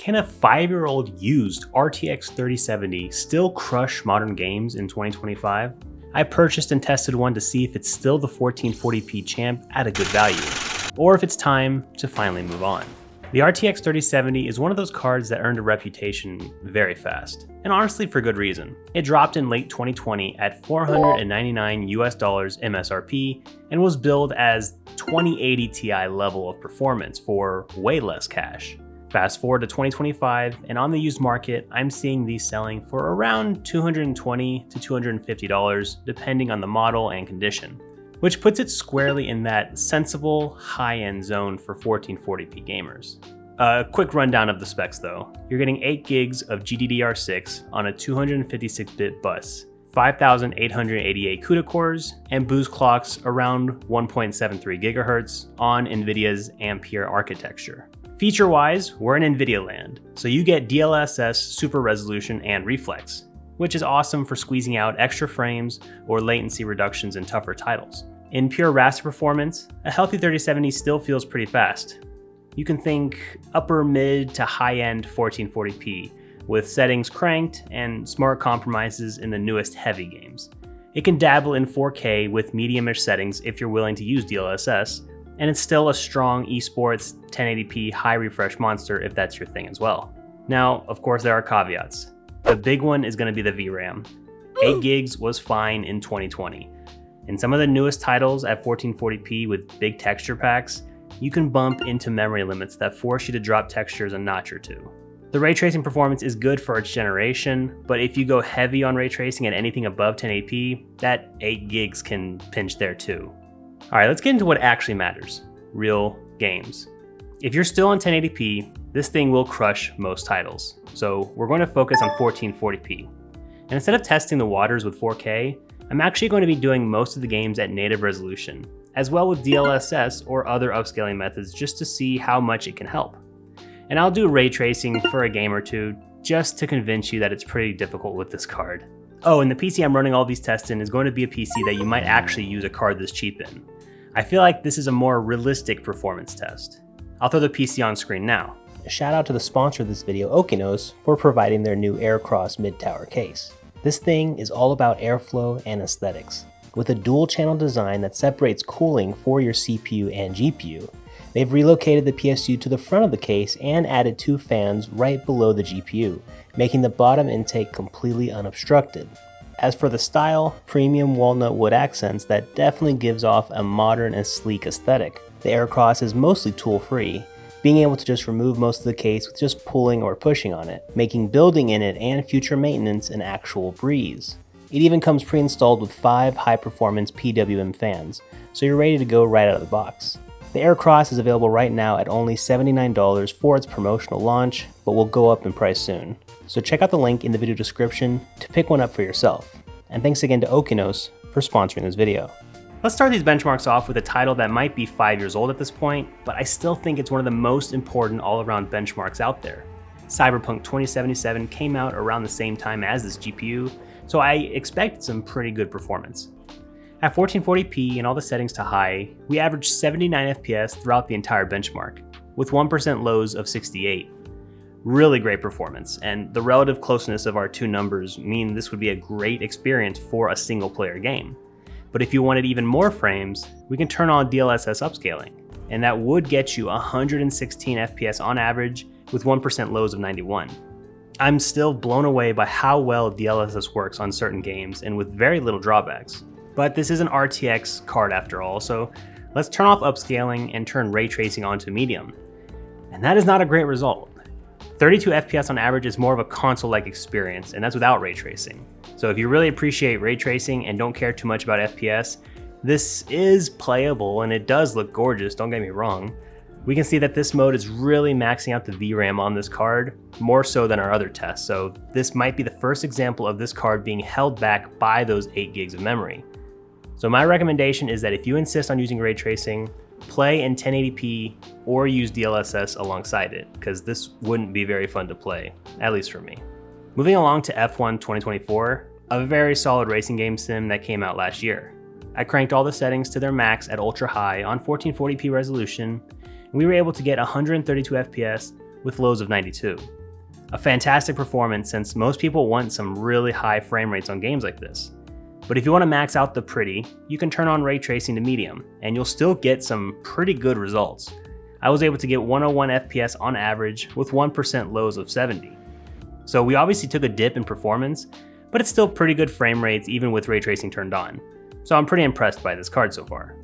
can a 5-year-old used RTX 3070 still crush modern games in 2025? I purchased and tested one to see if it's still the 1440p champ at a good value, or if it's time to finally move on. The RTX 3070 is one of those cards that earned a reputation very fast, and honestly for good reason. It dropped in late 2020 at $499 MSRP and was billed as 2080 Ti level of performance for way less cash. Fast forward to 2025, and on the used market, I'm seeing these selling for around $220 to $250 depending on the model and condition, which puts it squarely in that sensible, high-end zone for 1440p gamers. A quick rundown of the specs though. You're getting 8 gigs of GDDR6 on a 256-bit bus, 5,888 CUDA cores, and boost clocks around 1.73 GHz on NVIDIA's Ampere architecture. Feature-wise, we're in NVIDIA land, so you get DLSS super resolution and reflex, which is awesome for squeezing out extra frames or latency reductions in tougher titles. In pure raster performance, a healthy 3070 still feels pretty fast. You can think upper mid to high-end 1440p, with settings cranked and smart compromises in the newest heavy games. It can dabble in 4K with medium-ish settings if you're willing to use DLSS, and it's still a strong esports 1080p high refresh monster if that's your thing as well. Now, of course, there are caveats. The big one is going to be the VRAM. 8 gigs was fine in 2020. In some of the newest titles at 1440p with big texture packs, you can bump into memory limits that force you to drop textures a notch or two. The ray tracing performance is good for its generation, but if you go heavy on ray tracing at anything above 1080p, that 8 gigs can pinch there too. Alright, let's get into what actually matters. Real games. If you're still on 1080p, this thing will crush most titles. So we're going to focus on 1440p. And instead of testing the waters with 4K, I'm actually going to be doing most of the games at native resolution, as well with DLSS or other upscaling methods just to see how much it can help. And I'll do ray tracing for a game or two just to convince you that it's pretty difficult with this card. Oh, and the PC I'm running all these tests in is going to be a PC that you might actually use a card this cheap in. I feel like this is a more realistic performance test. I'll throw the PC on screen now. A shout out to the sponsor of this video, Okinos, for providing their new Aircross mid-tower case. This thing is all about airflow and aesthetics. With a dual channel design that separates cooling for your CPU and GPU, they've relocated the PSU to the front of the case and added 2 fans right below the GPU, making the bottom intake completely unobstructed. As for the style, premium walnut wood accents that definitely gives off a modern and sleek aesthetic. The Aircross is mostly tool-free, being able to just remove most of the case with just pulling or pushing on it, making building in it and future maintenance an actual breeze. It even comes pre-installed with 5 high-performance PWM fans, so you're ready to go right out of the box. The Aircross is available right now at only $79 for its promotional launch, but will go up in price soon. So check out the link in the video description to pick one up for yourself. And thanks again to Okinos for sponsoring this video. Let's start these benchmarks off with a title that might be 5 years old at this point, but I still think it's one of the most important all-around benchmarks out there. Cyberpunk 2077 came out around the same time as this GPU, so I expect some pretty good performance. At 1440p and all the settings to high, we averaged 79 FPS throughout the entire benchmark, with 1% lows of 68. Really great performance, and the relative closeness of our two numbers mean this would be a great experience for a single player game. But if you wanted even more frames, we can turn on DLSS upscaling, and that would get you 116 FPS on average with 1% lows of 91. I'm still blown away by how well DLSS works on certain games and with very little drawbacks. But this is an RTX card after all, so let's turn off upscaling and turn ray tracing onto medium. And that is not a great result. 32 FPS on average is more of a console-like experience, and that's without ray tracing. So if you really appreciate ray tracing and don't care too much about FPS, this is playable and it does look gorgeous, don't get me wrong. We can see that this mode is really maxing out the VRAM on this card, more so than our other tests, so this might be the first example of this card being held back by those 8 gigs of memory. So my recommendation is that if you insist on using ray tracing, play in 1080p or use DLSS alongside it, because this wouldn't be very fun to play, at least for me. Moving along to F1 2024, a very solid racing game sim that came out last year. I cranked all the settings to their max at ultra high on 1440p resolution, and we were able to get 132 FPS with lows of 92. A fantastic performance since most people want some really high frame rates on games like this. But if you want to max out the pretty, you can turn on ray tracing to medium, and you'll still get some pretty good results. I was able to get 101 FPS on average with 1% lows of 70. So we obviously took a dip in performance, but it's still pretty good frame rates even with ray tracing turned on. So I'm pretty impressed by this card so far.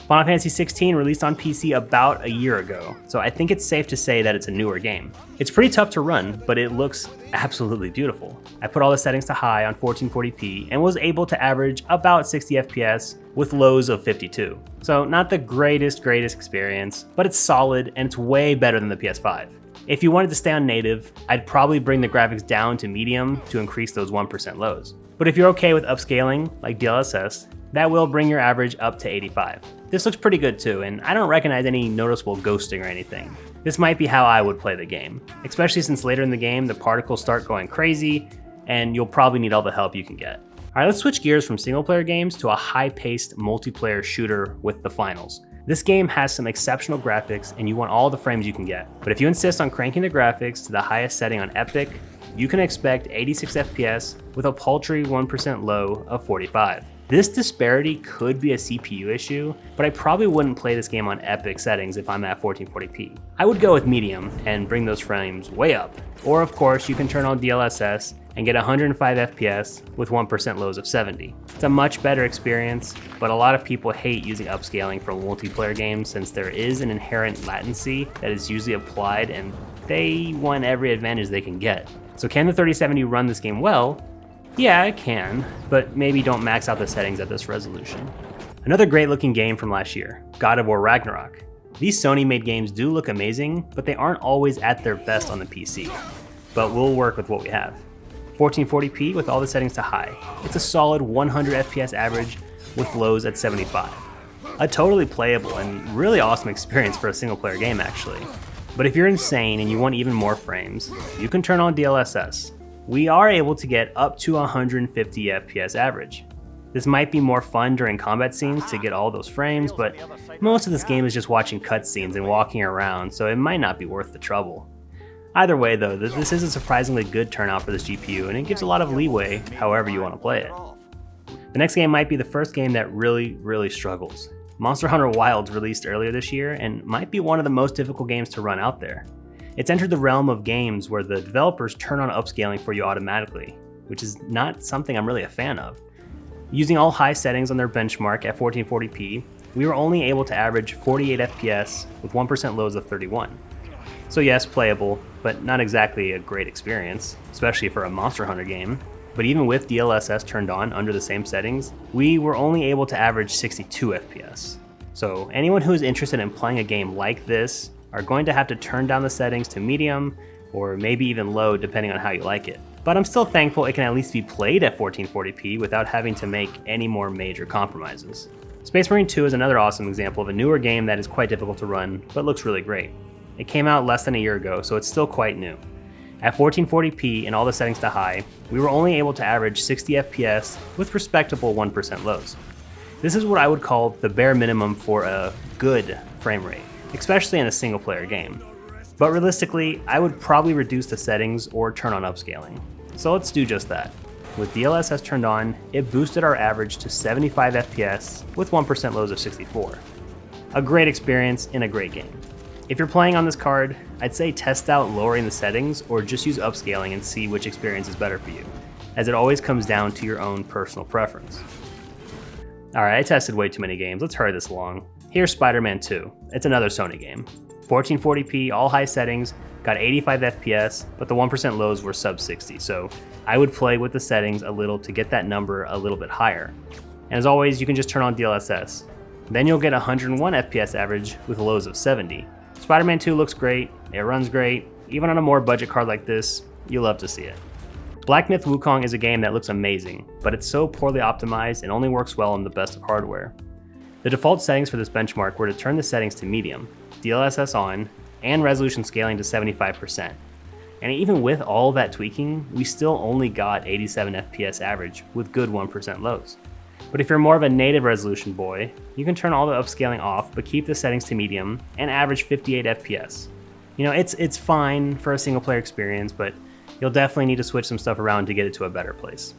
Final Fantasy XVI released on PC about a year ago, so I think it's safe to say that it's a newer game. It's pretty tough to run, but it looks absolutely beautiful. I put all the settings to high on 1440p and was able to average about 60 FPS with lows of 52. So not the greatest experience, but it's solid and it's way better than the PS5. If you wanted to stay on native, I'd probably bring the graphics down to medium to increase those 1% lows. But if you're okay with upscaling, like DLSS, that will bring your average up to 85. This looks pretty good too, and I don't recognize any noticeable ghosting or anything. This might be how I would play the game, especially since later in the game the particles start going crazy, and you'll probably need all the help you can get. Alright, let's switch gears from single player games to a high-paced multiplayer shooter with the finals. This game has some exceptional graphics and you want all the frames you can get, but if you insist on cranking the graphics to the highest setting on Epic, you can expect 86 FPS with a paltry 1% low of 45. This disparity could be a CPU issue, but I probably wouldn't play this game on Epic settings if I'm at 1440p. I would go with medium and bring those frames way up. Or of course, you can turn on DLSS and get 105 FPS with 1% lows of 70. It's a much better experience, but a lot of people hate using upscaling for multiplayer games since there is an inherent latency that is usually applied and they want every advantage they can get. So can the 3070 run this game well? Yeah, it can, but maybe don't max out the settings at this resolution. Another great looking game from last year, God of War Ragnarok. These Sony made games do look amazing, but they aren't always at their best on the PC. But we'll work with what we have. 1440p with all the settings to high. It's a solid 100 FPS average with lows at 75. A totally playable and really awesome experience for a single player game actually. But if you're insane and you want even more frames, you can turn on DLSS. We are able to get up to 150 FPS average. This might be more fun during combat scenes to get all those frames, but most of this game is just watching cutscenes and walking around, so it might not be worth the trouble. Either way though, this is a surprisingly good turnout for this GPU and it gives a lot of leeway however you want to play it. The next game might be the first game that really struggles. Monster Hunter Wilds released earlier this year and might be one of the most difficult games to run out there. It's entered the realm of games where the developers turn on upscaling for you automatically, which is not something I'm really a fan of. Using all high settings on their benchmark at 1440p, we were only able to average 48 FPS with 1% lows of 31. So yes, playable, but not exactly a great experience, especially for a Monster Hunter game. But even with DLSS turned on under the same settings, we were only able to average 62 FPS. So anyone who is interested in playing a game like this are going to have to turn down the settings to medium or maybe even low depending on how you like it. But I'm still thankful it can at least be played at 1440p without having to make any more major compromises. Space Marine 2 is another awesome example of a newer game that is quite difficult to run, but looks really great. It came out less than a year ago, so it's still quite new. At 1440p and all the settings to high, we were only able to average 60 FPS with respectable 1% lows. This is what I would call the bare minimum for a good frame rate, especially in a single player game. But realistically, I would probably reduce the settings or turn on upscaling. So let's do just that. With DLSS turned on, it boosted our average to 75 FPS with 1% lows of 64. A great experience in a great game. If you're playing on this card, I'd say test out lowering the settings or just use upscaling and see which experience is better for you, as it always comes down to your own personal preference. Alright, I tested way too many games, let's hurry this along. Here's Spider-Man 2. It's another Sony game. 1440p, all high settings, got 85 FPS, but the 1% lows were sub 60, so I would play with the settings a little to get that number a little bit higher. And as always, you can just turn on DLSS. Then you'll get 101 FPS average with lows of 70. Spider-Man 2 looks great, it runs great, even on a more budget card like this, you love to see it. Black Myth Wukong is a game that looks amazing, but it's so poorly optimized and only works well on the best of hardware. The default settings for this benchmark were to turn the settings to medium, DLSS on, and resolution scaling to 75%. And even with all that tweaking, we still only got 87 FPS average with good 1% lows. But if you're more of a native resolution boy, you can turn all the upscaling off but keep the settings to medium and average 58 FPS. You know, it's fine for a single player experience, but you'll definitely need to switch some stuff around to get it to a better place.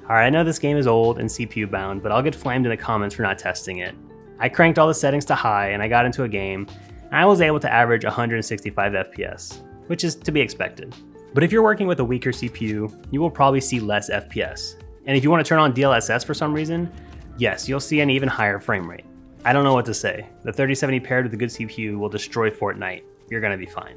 Alright, I know this game is old and CPU bound, but I'll get flamed in the comments for not testing it. I cranked all the settings to high and I got into a game, and I was able to average 165 FPS, which is to be expected. But if you're working with a weaker CPU, you will probably see less FPS. And if you want to turn on DLSS for some reason, yes, you'll see an even higher frame rate. I don't know what to say. The 3070 paired with a good CPU will destroy Fortnite. You're gonna be fine.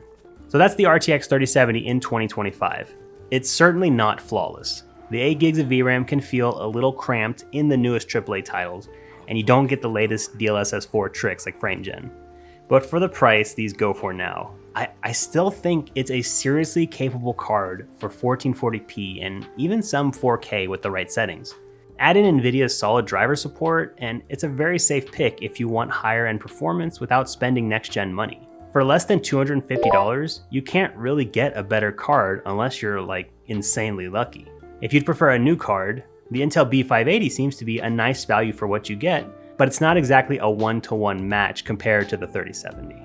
So that's the RTX 3070 in 2025. It's certainly not flawless. The 8 gigs of VRAM can feel a little cramped in the newest AAA titles, and you don't get the latest DLSS 4 tricks like FrameGen. But for the price these go for now, I still think it's a seriously capable card for 1440p and even some 4K with the right settings. Add in Nvidia's solid driver support, and it's a very safe pick if you want higher end performance without spending next-gen money. For less than $250, you can't really get a better card unless you're like insanely lucky. If you'd prefer a new card, the Intel B580 seems to be a nice value for what you get, but it's not exactly a one-to-one match compared to the 3070.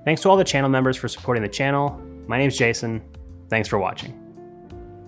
Thanks to all the channel members for supporting the channel. My name's Jason. Thanks for watching.